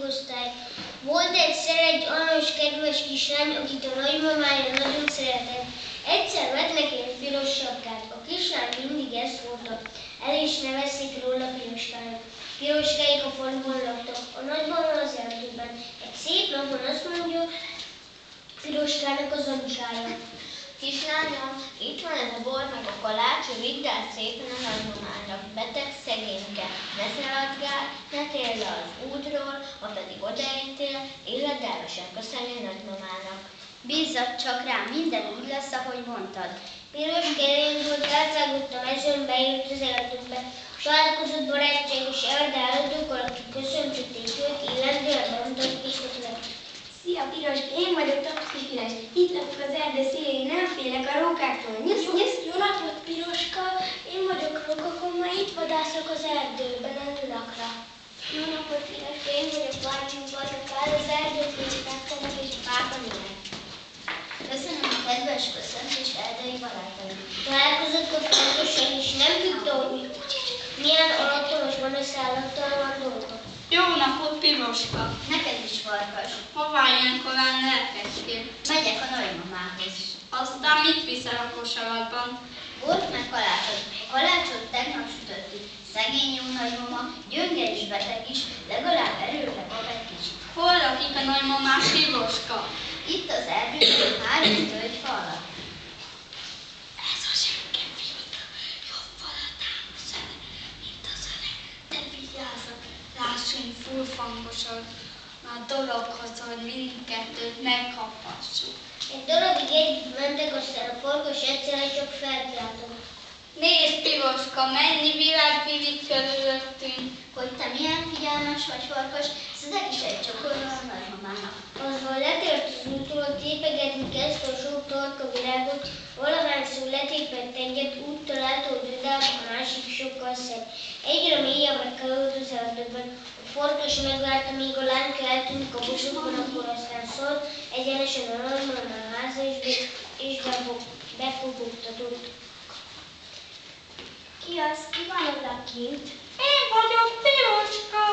osztály. Volt egyszer egy aranyos, kedves kislány, akit a nagymamája nagyon szeretett. Egyszer vett neki egy piros sapkát. A kislány mindig ezt mondta. El is nevezték róla Piroskának. Piroskáik a faluban laktak, a nagymama az erdőben. Egy szép napon azt mondja Piroskának az anyukája. Kislányom, itt van ez a bor meg a kalács, vidd el szépen a nagymamának, beteg szegényke, ne szaladgál, ne térj le az útról, ha pedig odaértél, illed elvesen köszönni nagymamának. Bízzad csak rám, minden úgy lesz, ahogy mondtad. Piroska elindult, átvágott a mezőn, beért az erdőbe. Találkozott barátságos erdőállatokkal, akik köszöntötték őt, illendően mondott kisötlet. Szia Piroska, én vagyok Tapsi Piros. Itt lakok az erdő szélén, nem félek a rókáktól. Nyusz, nyusz. Jó napot Piroska, én vagyok Rókakoma, itt vadászok az erdőben, a nyulakra. Jó napot Piroska, én vagyok Bárcsin, vagyok áll az erdőt, vészkáktanak és fákon élek. Köszönöm a kedves köszöntést, erdei barátaim. Találkozott a fontosan, és nem tudta, hogy milyen alattomos gonoszállattal van dolga. Jó napot, Piroska! Neked is, Farkas. Hová ilyen korán lelkeskél? Megyek a nagymamához. Aztán mit viszel a kosaratban? Bort meg kalácsot. A kalácsot tegnap sütöttük. Szegény jó nagymama, gyönge és beteg is, legalább erőre kap egy kicsit. Hol lakik a nagymamás Piroska? Itt az erdőben 3 tölgyfa alatt. Ez a zsenge fiúta, jobban a támasz ele, mint az öreg. De vigyázzak, lássunk furfangosan a dologhoz, hogy mindkettőt megkapassuk. Egy darabig együtt mentek, aztán a farkas egyszerre csak felkiáltott. Nézd, Piroska, mennyi virág virik körülöttünk. Hogy te milyen figyelmes vagy, Farkas, szedek is egy csokorra a nagymamának. Azzal letért az útról, tépegetni kezdte a sok torka virágot, valahányszor letépett egyet, úgy találta, hogy odább a másik sokkal szebb. Egyre mélyebbre került az erdőben. A farkas megvárta, míg a lánka eltűnt a busokban, akkor aztán szólt, egyenesen a nagymamá háza és befogogtatott. Ki az? Ki van oda kint? Én vagyok, Piroska!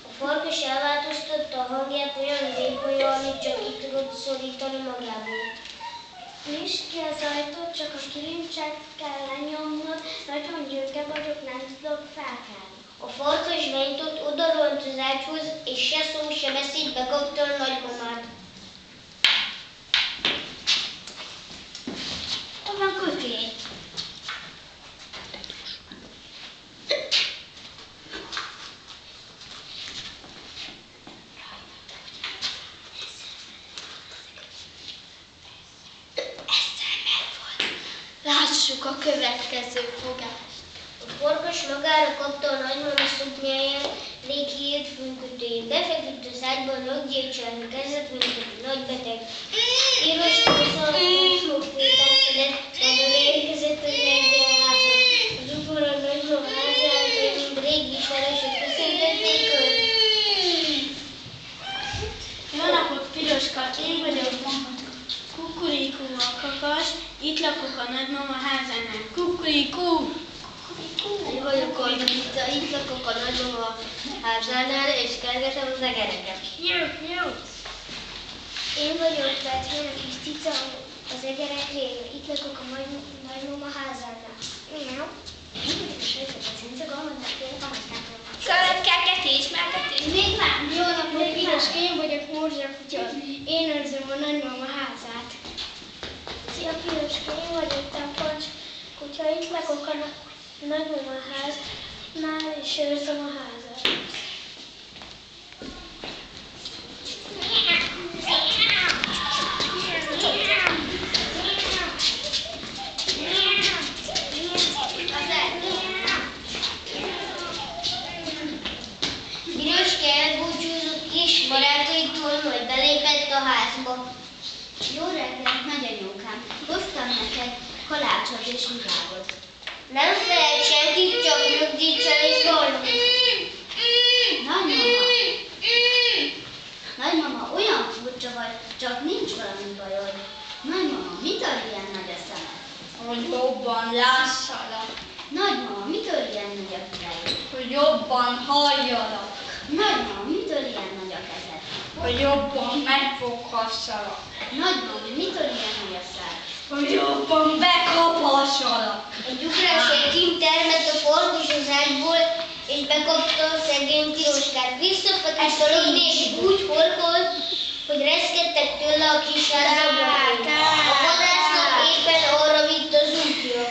A farkas elváltoztatta a hangját olyan vékonyan, amit csak ki tudott szorítani magából. Nyisd ki az ajtót, csak a kilincset kell lenyomnod, nagyon gyönge vagyok, nem tudok felkelni. A farkas benyitott, odarolt az ágyhoz, és se szó, se beszéd bekapta a nagymamát. Hol van Kutyi? Lássuk a következő fogást. A farkas magára kapta a nagymama szoknyáját, léghírt fülkötőjét. Befeküdt az ágyban, nagygyékcsálni kezdett, mint egy nagy beteg. Piroska szalagos fogfújtát szedett, majd oda érkezett az erdőházba. Az udvaron a nagymama házálltai, mint régi ismerősök köszöntették őt. Jó napot, Piroska, én vagyok Kukurikú a kakas, itt lakok a nagymama házánál. Kukurikú! Én vagyok Anita, itt lakok a nagymama házánál, és kergetem az egereket. Én vagyok Petri, a kis cica az egerek révén. Itt lakok a nagymama házánál. Én vagyok a sejtett a cica, gamadnak félek a házánál. Szaladkák, ti ismertetés? Még nem. Jó napot, Piroska, én vagyok Morzsa kutya. Én őrzöm a nagymama házát. Szia, Piroska, én vagyok Tapocs kutya. Itt lakok a nagymama háznál, és őrzöm a házat. Piroska elbúcsúzott kis barátaitól, majd belépett a házba. Jó reggelt, nagyanyókám. Hoztam neked kalácsot és virágot. Nem felejt senkit, csak nyugdítsal és boldog. Nagymama! Nagymama, olyan furcsa vagy, csak nincs valami bajod. Nagymama, mitől ilyen nagy a szemed? Hogy jobban lássalak, Nagymama, mitől ilyen nagy a fejed? hogy jobban halljalak. Nagymama, mitől ilyen nagy a kezed? Hogy jobban megfoghassalak. Nagymama, mitől ilyen nagy a szád? Hogy jobban bekapassalak. Egy ugrás egy kint termett a farkas az ágyból, és bekapta a szegény Piroskát. Visszafeküdt a lögni, és úgy horkolt, hogy reszkedtek tőle a kis ház ablakai. A vadásznak éppen arra vitt az útja.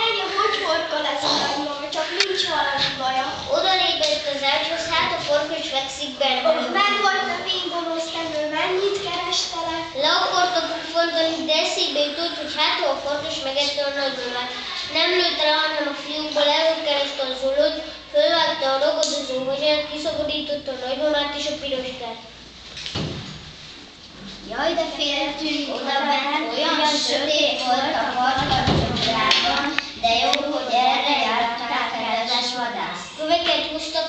Anya, hogy horkol ez a nagymama, csak nincs valami baja. Oda lépett az ágyhoz, hát a farkas fekszik benne. Meg volt a véggonosz tevő, mennyit kerestelek? Le akarta puffantani, de eszébe jutott, hogy hát ha a farkas megette a nagymamát. Nem lőtt rá, hanem a fiúkból előkereste az ollót, fölvágta a ragadozó hozsát, kiszabadította a nagymamát és a Piroskát. Jaj, de féltünk oda bent, olyan sötét volt a farkascsodrában, de jó, hogy erre jártál, kedves vadász. Köveket húztak,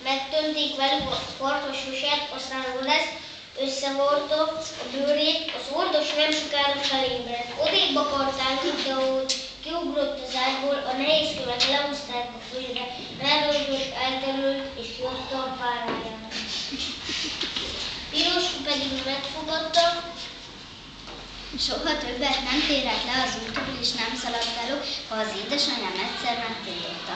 megtönték velük a farkas húsát, aztán a vadász összevarta a bőrét, az ordos nem sokára felébredt. Odébb akart állni, de ahogy kiugrott az ágyból, a nehéz kövek lehozták a földre, elrögött, elterült és kiadta a párájának. Piroska pedig megfogadta, Soha többet nem térhet le az útról, és nem szalad velük, ha az édesanyám egyszer megtiltotta.